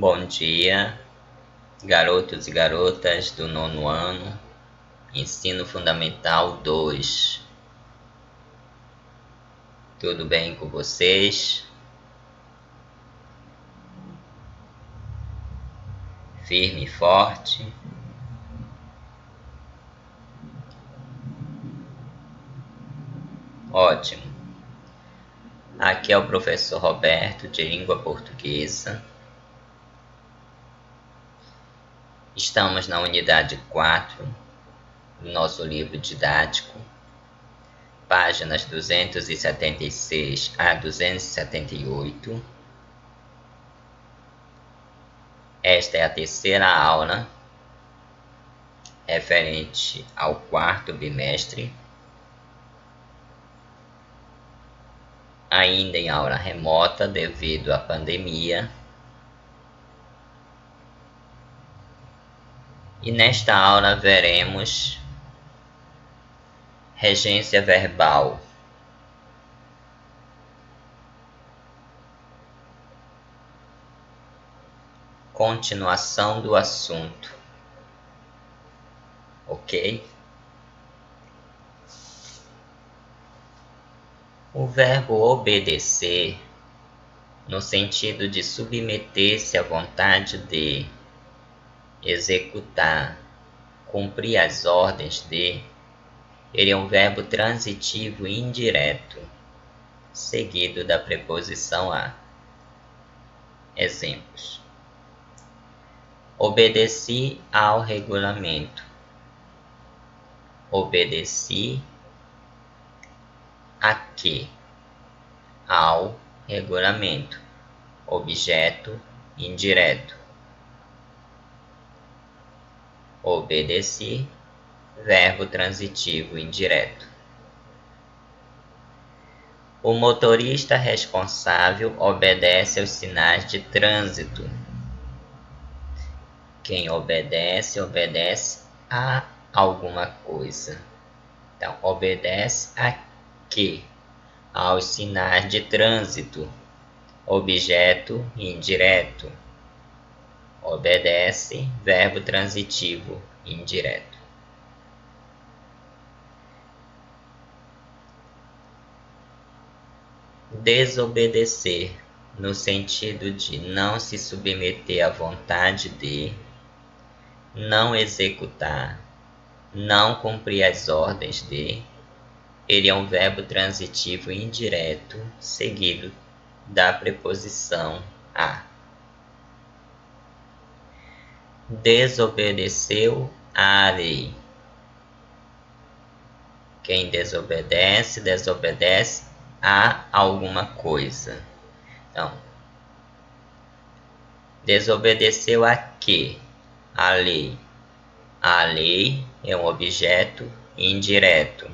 Bom dia, garotos e garotas do 9º ano, Ensino Fundamental 2. Tudo bem com vocês? Firme e forte? Ótimo. Aqui é o professor Roberto, de Língua Portuguesa. Estamos na unidade 4 do nosso livro didático, páginas 276 a 278. Esta é a terceira aula referente ao 4º bimestre, ainda em aula remota devido à pandemia. E nesta aula veremos regência verbal. Continuação do assunto. Ok? O verbo obedecer, no sentido de submeter-se à vontade de, executar, cumprir as ordens de, ele é um verbo transitivo indireto, seguido da preposição a. Exemplos: obedeci ao regulamento. Obedeci a quê? Ao regulamento. Objeto indireto. Obedeci, verbo transitivo indireto. O motorista responsável obedece aos sinais de trânsito. Quem obedece, obedece a alguma coisa. Então, obedece a quê? Aos sinais de trânsito. Objeto indireto. Obedece, verbo transitivo indireto. Desobedecer, no sentido de não se submeter à vontade de, não executar, não cumprir as ordens de, ele é um verbo transitivo indireto seguido da preposição a. Desobedeceu à lei. Quem desobedece, desobedece a alguma coisa. Então, desobedeceu a quê? A lei. A lei é um objeto indireto.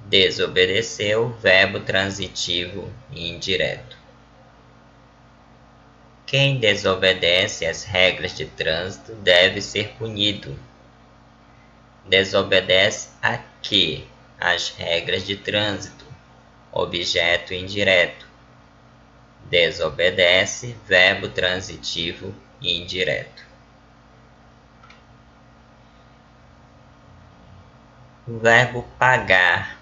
Desobedeceu, verbo transitivo indireto. Quem desobedece às regras de trânsito deve ser punido. Desobedece a quê? As regras de trânsito. Objeto indireto. Desobedece, verbo transitivo indireto. O verbo pagar,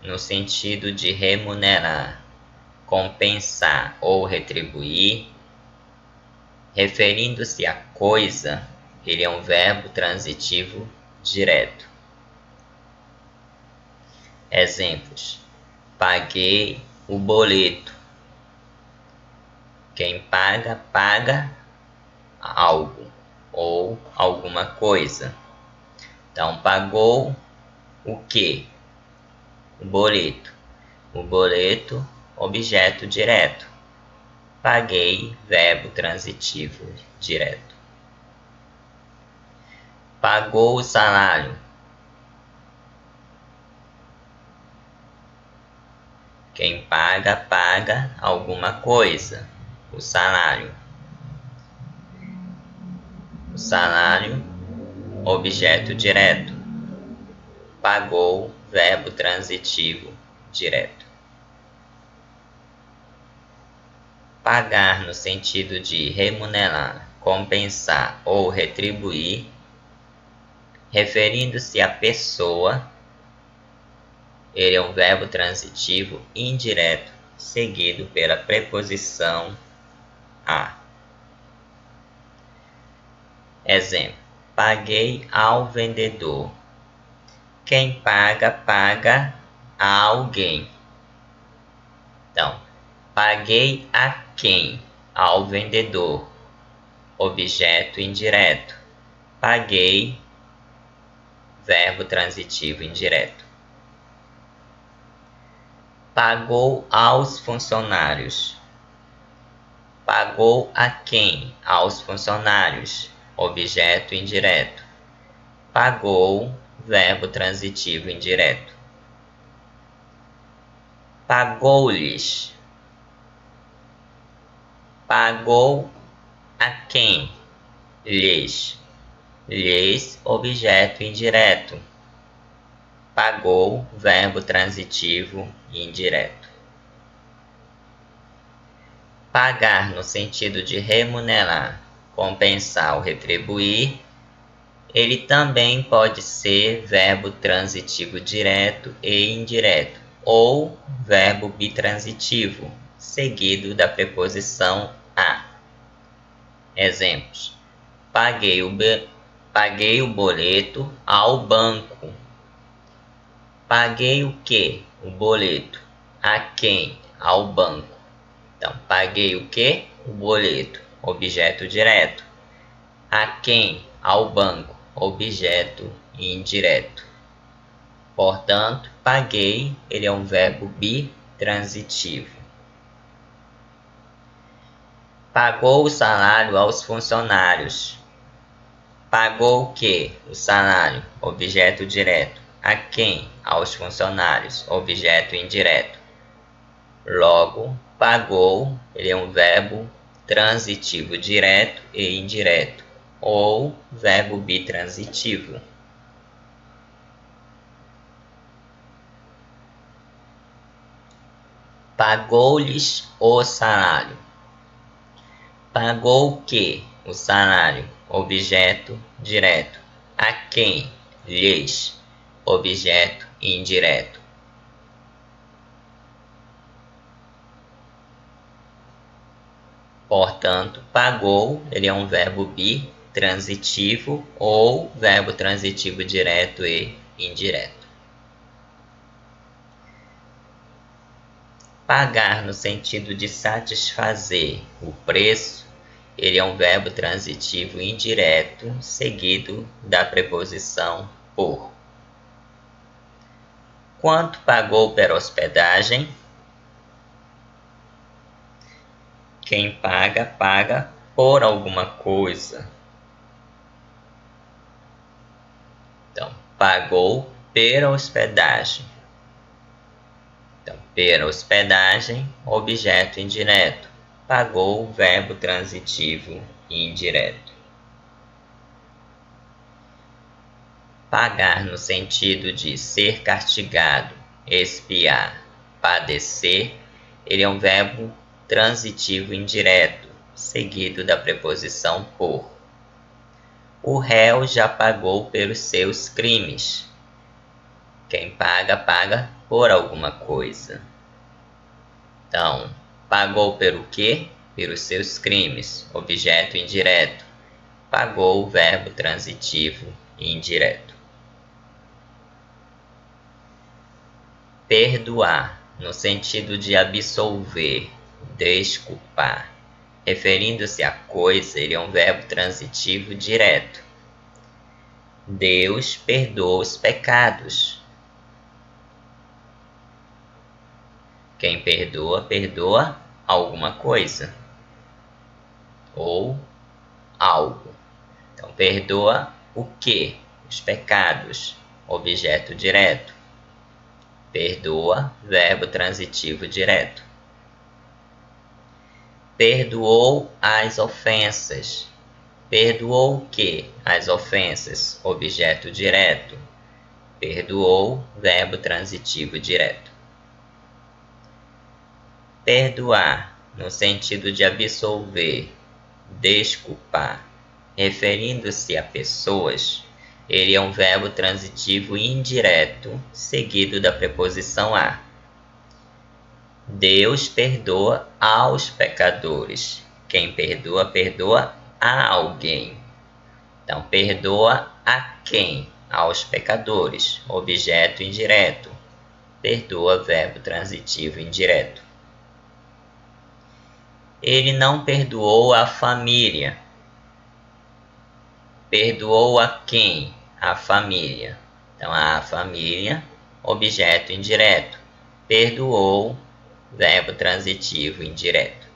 no sentido de remunerar, compensar ou retribuir, referindo-se a coisa, ele é um verbo transitivo direto. Exemplos: paguei o boleto. Quem paga, paga algo ou alguma coisa. Então, pagou o quê? O boleto. O boleto, objeto direto. Paguei, verbo transitivo direto. Pagou o salário. Quem paga, paga alguma coisa. O salário. O salário, objeto direto. Pagou, verbo transitivo direto. Pagar no sentido de remunerar, compensar ou retribuir, referindo-se à pessoa, ele é um verbo transitivo indireto, seguido pela preposição a. Exemplo: paguei ao vendedor. Quem paga, paga a alguém. Então, paguei a quem? Ao vendedor. Objeto indireto. Paguei, verbo transitivo indireto. Pagou aos funcionários. Pagou a quem? Aos funcionários. Objeto indireto. Pagou, verbo transitivo indireto. Pagou-lhes. Pagou a quem? Lhes. Lhes, objeto indireto. Pagou, verbo transitivo indireto. Pagar no sentido de remunerar, compensar ou retribuir, ele também pode ser verbo transitivo direto e indireto, ou verbo bitransitivo, seguido da preposição a. Exemplos: paguei o boleto ao banco. Paguei o que? O boleto. A quem? Ao banco. Então, paguei o que? O boleto. Objeto direto. A quem? Ao banco. Objeto indireto. Portanto, paguei, ele é um verbo bitransitivo. Pagou o salário aos funcionários. Pagou o que? O salário. Objeto direto. A quem? Aos funcionários. Objeto indireto. Logo, pagou, ele é um verbo transitivo direto e indireto, ou verbo bitransitivo. Pagou-lhes o salário. Pagou o que? O salário. Objeto direto. A quem? Lhes. Objeto indireto. Portanto, pagou, ele é um verbo bitransitivo ou verbo transitivo direto e indireto. Pagar no sentido de satisfazer o preço, ele é um verbo transitivo indireto seguido da preposição por. Quanto pagou pela hospedagem? Quem paga, paga por alguma coisa. Então, pagou pela hospedagem. Então, pela hospedagem, objeto indireto. Pagou, verbo transitivo indireto. Pagar no sentido de ser castigado, expiar, padecer, ele é um verbo transitivo indireto, seguido da preposição por. O réu já pagou pelos seus crimes. Quem paga, paga por alguma coisa. Então, pagou pelo quê? Pelos seus crimes. Objeto indireto. Pagou, verbo transitivo indireto. Perdoar, no sentido de absolver, desculpar. Referindo-se à coisa, ele é um verbo transitivo direto. Deus perdoa os pecados. Quem perdoa, perdoa alguma coisa ou algo. Então, perdoa o que? Os pecados. Objeto direto. Perdoa, verbo transitivo direto. Perdoou as ofensas. Perdoou o que? As ofensas. Objeto direto. Perdoou, verbo transitivo direto. Perdoar, no sentido de absolver, desculpar, referindo-se a pessoas, ele é um verbo transitivo indireto seguido da preposição a. Deus perdoa aos pecadores. Quem perdoa, perdoa a alguém. Então, perdoa a quem? Aos pecadores. Objeto indireto. Perdoa, verbo transitivo indireto. Ele não perdoou a família. Perdoou a quem? A família. Então, a família, objeto indireto. Perdoou, verbo transitivo indireto.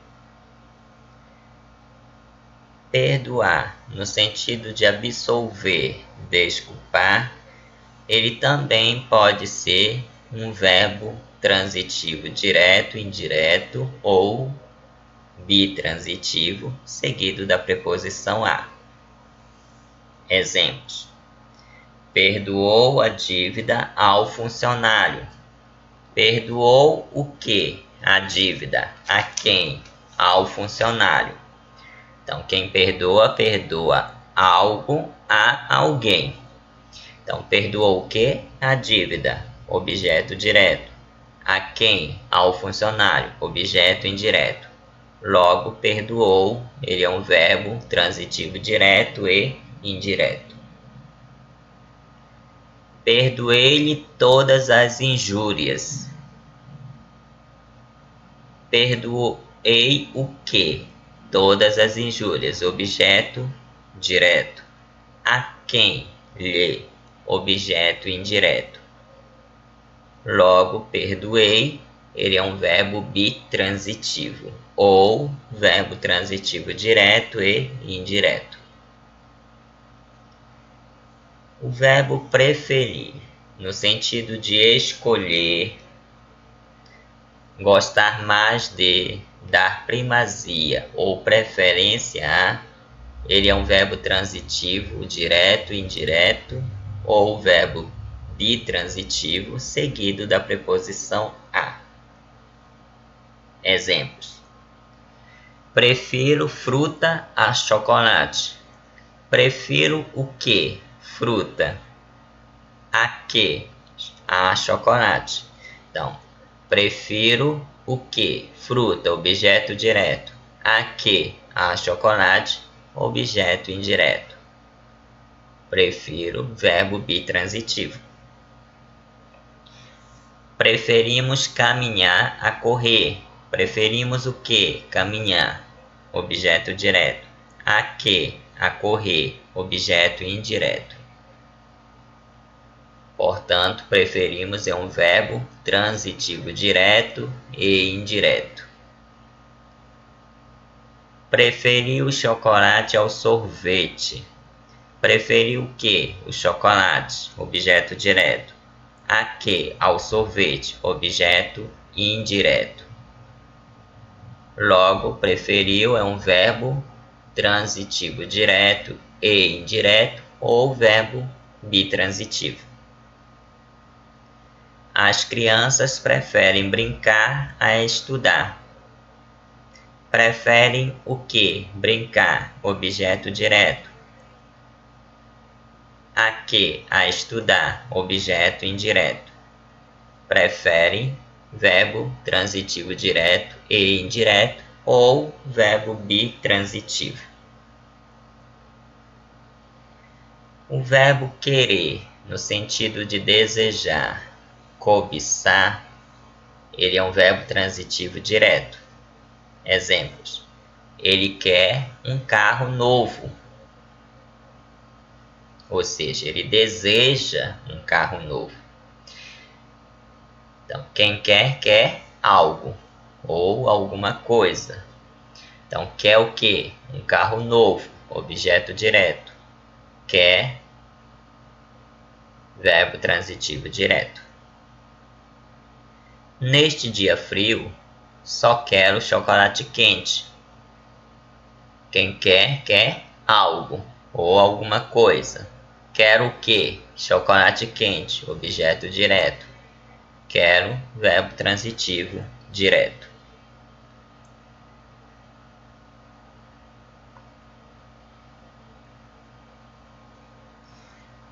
Perdoar, no sentido de absolver, desculpar, ele também pode ser um verbo transitivo direto, indireto ou bitransitivo, seguido da preposição a. Exemplos: perdoou a dívida ao funcionário. Perdoou o que? A dívida. A quem? Ao funcionário. Então, quem perdoa, perdoa algo a alguém. Então, perdoou o que? A dívida. Objeto direto. A quem? Ao funcionário. Objeto indireto. Logo, perdoou, ele é um verbo transitivo direto e indireto. Perdoei-lhe todas as injúrias. Perdoei o que? Todas as injúrias. Objeto direto. A quem? Lhe. Objeto indireto. Logo, perdoei, ele é um verbo bitransitivo ou verbo transitivo direto e indireto. O verbo preferir, no sentido de escolher, gostar mais de, dar primazia ou preferência a, ele é um verbo transitivo direto e indireto ou verbo bitransitivo seguido da preposição a. Exemplos: prefiro fruta a chocolate. Prefiro o que? Fruta. A que? A chocolate. Então, prefiro o que? Fruta, objeto direto. A que? A chocolate, objeto indireto. Prefiro, verbo bitransitivo. Preferimos caminhar a correr. Preferimos o que? Caminhar, objeto direto. A que? A correr, objeto indireto. Portanto, preferimos é um verbo transitivo direto e indireto. Preferi o chocolate ao sorvete. Preferi o que? O chocolate, objeto direto. A que? Ao sorvete, objeto indireto. Logo, preferiu é um verbo transitivo direto e indireto ou verbo bitransitivo. As crianças preferem brincar a estudar. Preferem o que? Brincar, objeto direto. A que? A estudar, objeto indireto. Preferem, verbo transitivo direto e indireto ou verbo bitransitivo. O verbo querer, no sentido de desejar, cobiçar, ele é um verbo transitivo direto. Exemplos: ele quer um carro novo. Ou seja, ele deseja um carro novo. Então, quem quer, quer algo ou alguma coisa. Então, quer o quê? Um carro novo, objeto direto. Quer, verbo transitivo direto. Neste dia frio, só quero chocolate quente. Quem quer, quer algo ou alguma coisa. Quero o quê? Chocolate quente, objeto direto. Quero, verbo transitivo direto.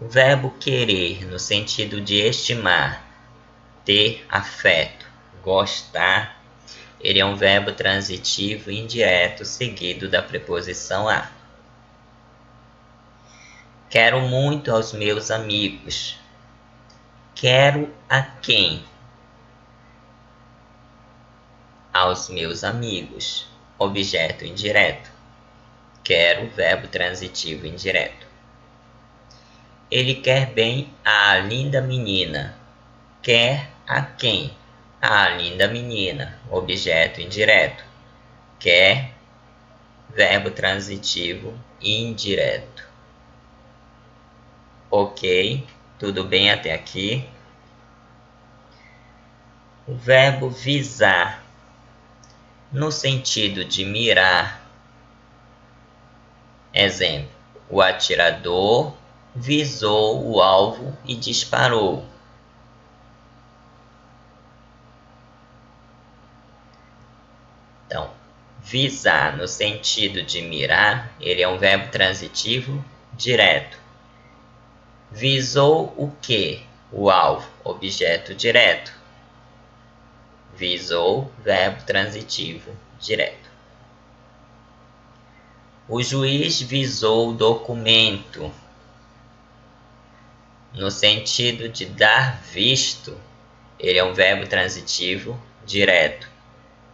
O verbo querer, no sentido de estimar, ter afeto, gostar, ele é um verbo transitivo indireto seguido da preposição a. Quero muito aos meus amigos. Quero a quem? Aos meus amigos. Objeto indireto. Quero, verbo transitivo indireto. Ele quer bem à linda menina. Quer a quem? A linda menina. Objeto indireto. Quer, verbo transitivo indireto. Ok, tudo bem até aqui? O verbo visar, no sentido de mirar. Exemplo: o atirador visou o alvo e disparou. Então, visar no sentido de mirar, ele é um verbo transitivo direto. Visou o quê? O alvo, objeto direto. Visou, verbo transitivo direto. O juiz visou o documento, no sentido de dar visto, ele é um verbo transitivo direto.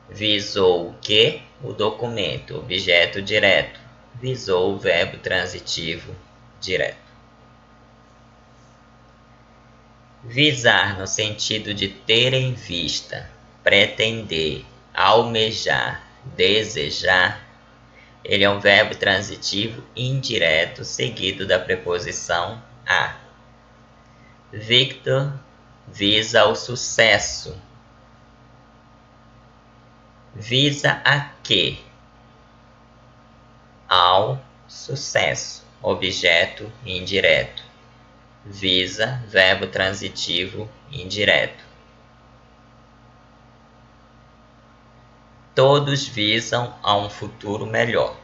Visou o quê? O documento, objeto direto. Visou, verbo transitivo direto. Visar no sentido de ter em vista, pretender, almejar, desejar, ele é um verbo transitivo indireto seguido da preposição a. Victor visa o sucesso. Visa a quê? Ao sucesso, objeto indireto. Visa, verbo transitivo indireto. Todos visam a um futuro melhor.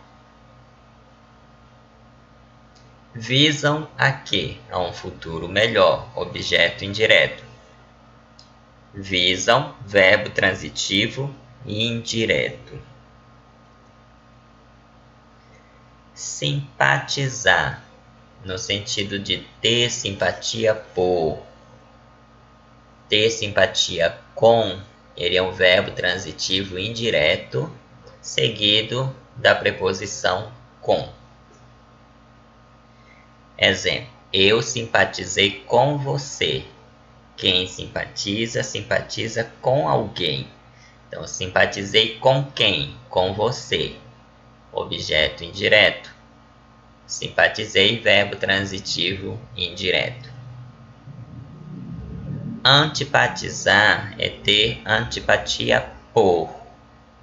Visam a quê? A um futuro melhor, objeto indireto. Visam, verbo transitivo indireto. Simpatizar, no sentido de ter simpatia por. Ter simpatia com, ele é um verbo transitivo indireto, seguido da preposição com. Exemplo: eu simpatizei com você. Quem simpatiza, simpatiza com alguém. Então, simpatizei com quem? Com você. Objeto indireto. Simpatizei, verbo transitivo indireto. Antipatizar é ter antipatia por,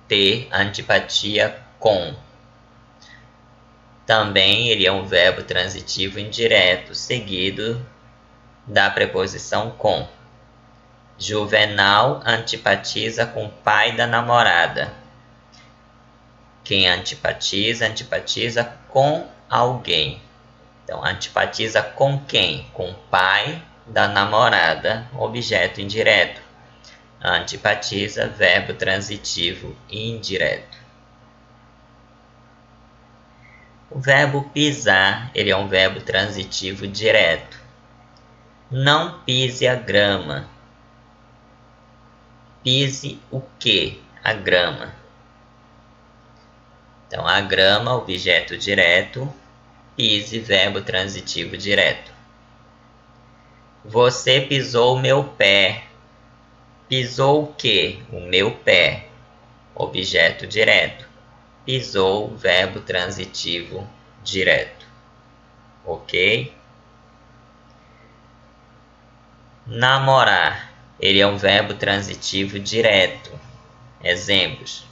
ter antipatia com. Também ele é um verbo transitivo indireto, seguido da preposição com. Juvenal antipatiza com o pai da namorada. Quem antipatiza, antipatiza com alguém. Então, antipatiza com quem? Com o pai da namorada, objeto indireto. Antipatiza, verbo transitivo indireto. O verbo pisar, ele é um verbo transitivo direto. Não pise a grama. Pise o quê? A grama. Então, a grama, objeto direto. Pise, verbo transitivo direto. Você pisou o meu pé. Pisou o quê? O meu pé. Objeto direto. Pisou, verbo transitivo direto. Ok? Namorar. Ele é um verbo transitivo direto. Exemplos: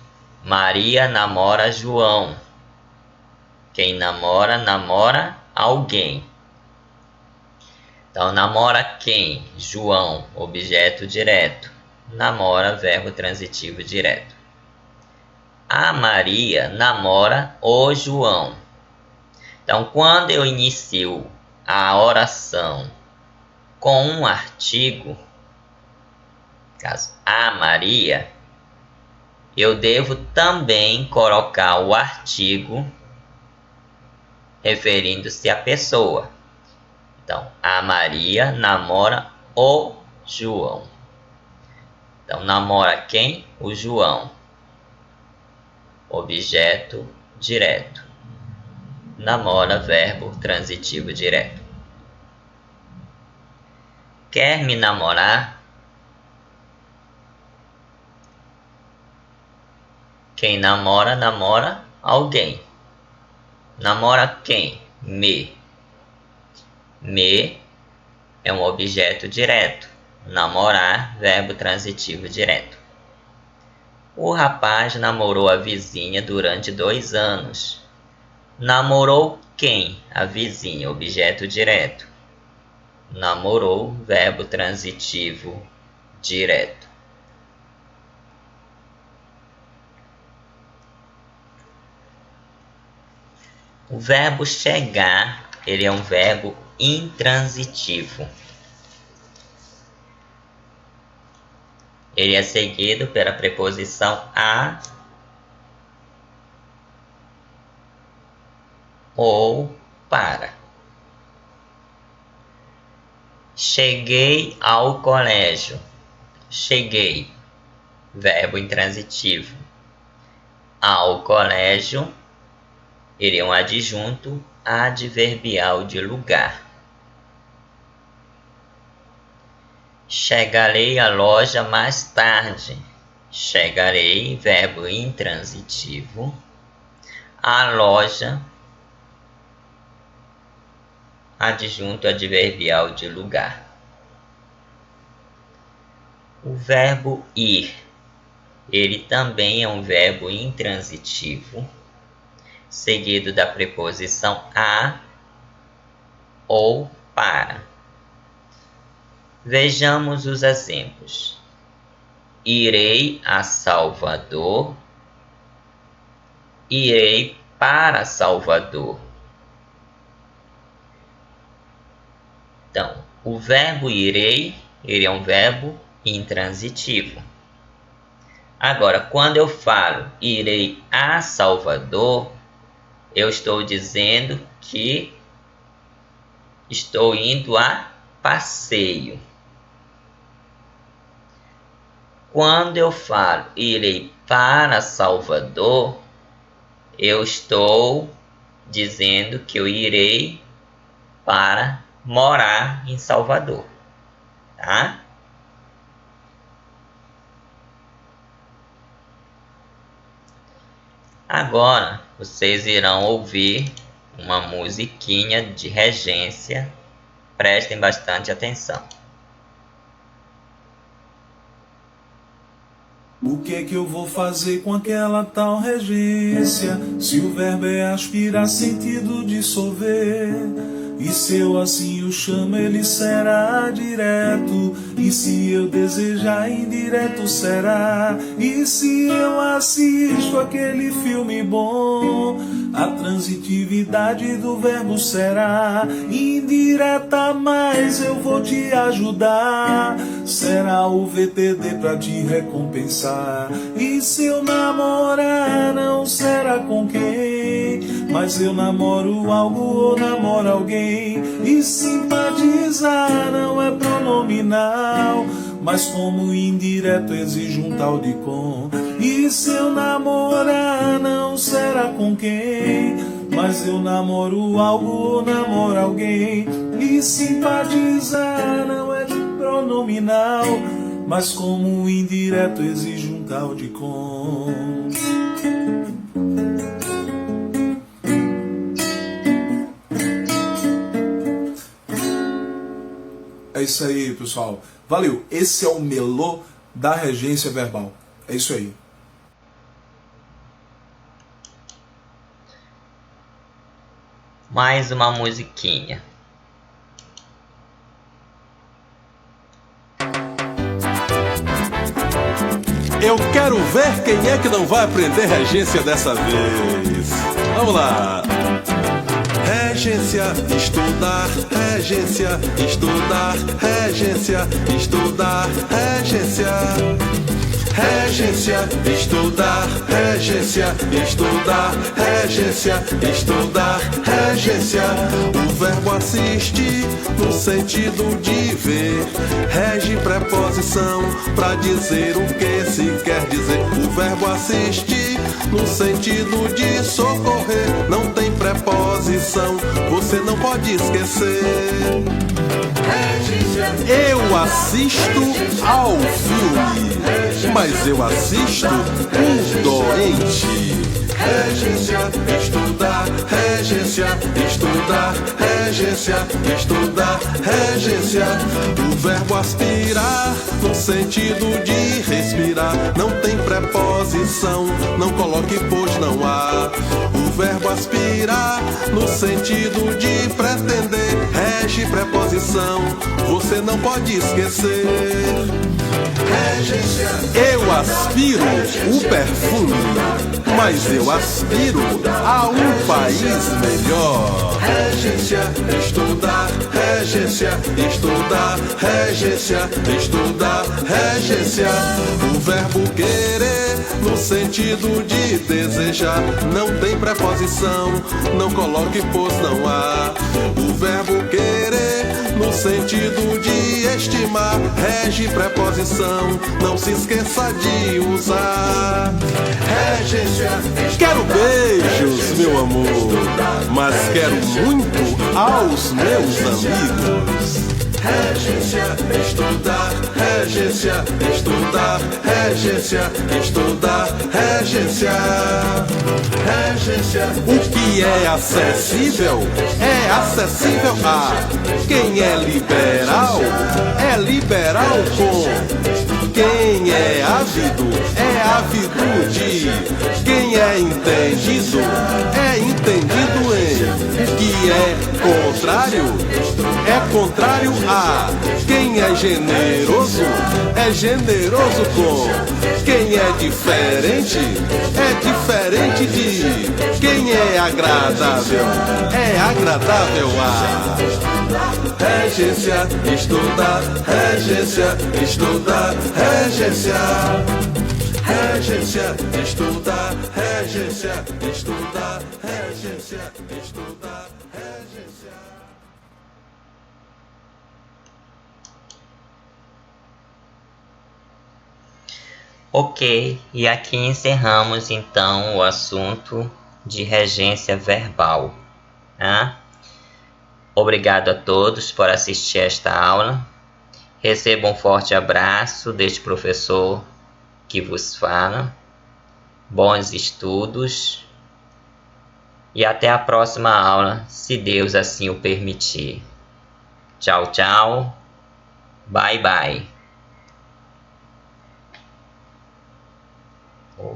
Maria namora João. Quem namora, namora alguém. Então, namora quem? João, objeto direto. Namora, verbo transitivo direto. A Maria namora o João. Então, quando eu inicio a oração com um artigo, caso a Maria, eu devo também colocar o artigo referindo-se à pessoa. Então, a Maria namora o João. Então, namora quem? O João. Objeto direto. Namora, verbo transitivo direto. Quer me namorar? Quem namora, namora alguém. Namora quem? Me. Me é um objeto direto. Namorar, verbo transitivo direto. O rapaz namorou a vizinha durante 2 anos. Namorou quem? A vizinha, objeto direto. Namorou, verbo transitivo direto. O verbo chegar, ele é um verbo intransitivo. Ele é seguido pela preposição a ou para. Cheguei ao colégio. Cheguei, verbo intransitivo. Ao colégio, ele é um adjunto adverbial de lugar. Chegarei à loja mais tarde. Chegarei, verbo intransitivo. A loja, adjunto adverbial de lugar. O verbo ir, ele também é um verbo intransitivo, seguido da preposição a ou para. Vejamos os exemplos. Irei a Salvador. Irei para Salvador. Então, o verbo irei, ele é um verbo intransitivo. Agora, quando eu falo irei a Salvador, eu estou dizendo que estou indo a passeio. Quando eu falo irei para Salvador, eu estou dizendo que eu irei para morar em Salvador, tá? Agora vocês irão ouvir uma musiquinha de regência. Prestem bastante atenção. O que é que eu vou fazer com aquela tal regência? Se o verbo é aspirar, sentido dissolver. E se eu assim o chamo, ele será direto. E se eu desejar, indireto será. E se eu assisto aquele filme bom, a transitividade do verbo será indireta, mas eu vou te ajudar. Será o VTD pra te recompensar. E se eu namorar, não será com quem, mas eu namoro algo ou namoro alguém. E simpatizar não é pronominal, mas como indireto exige um tal de com. E se eu namorar, não será com quem, mas eu namoro algo ou namoro alguém. E simpatizar não é pronominal, mas como indireto exige um tal de com. É isso aí, pessoal. Valeu. Esse é o melô da regência verbal. É isso aí. Mais uma musiquinha. Eu quero ver quem é que não vai aprender regência dessa vez. Vamos lá. regência, estudar, regência, estudar, regência, estudar, regência. Regência, estudar, regência, estudar, regência, estudar, regência. O verbo assiste no sentido de ver. Rege preposição pra dizer o que se quer dizer. O verbo assiste no sentido de socorrer. Não tem preposição, você não pode esquecer. Eu assisto ao filme, mas eu assisto um doente. Regência, estudar, regência, estudar, regência, estudar, regência. O verbo aspirar no sentido de respirar. Não tem preposição, não coloque pois não há. O verbo aspirar no sentido de pretender. Rege preposição, você não pode esquecer. Eu aspiro o perfume, mas eu aspiro a um país melhor. Regência, estudar, regência, estudar, regência, estudar, regência. O verbo querer no sentido de desejar. Não tem preposição, não coloque pois não há. O verbo querer no sentido de estimar. Rege preposição, não se esqueça de usar. Regência. Quero beijos, meu amor, mas quero muito aos meus amigos. Regência, estudar, regência, estudar, regência, estudar, regência. Regência. O que é acessível a quem é liberal com. Quem é ávido de. Quem é entendido em. Que é contrário a. Quem é generoso com. Quem é diferente de. Quem é agradável a. Regência, estudar, regência, estudar, regência. Regência, estudar, regência, estudar, regência, estudar, regência. Ok, e aqui encerramos então o assunto de regência verbal, né? Obrigado a todos por assistir esta aula. Receba um forte abraço deste professor que vos fala. Bons estudos e até a próxima aula, se Deus assim o permitir. Tchau, tchau. Bye, bye.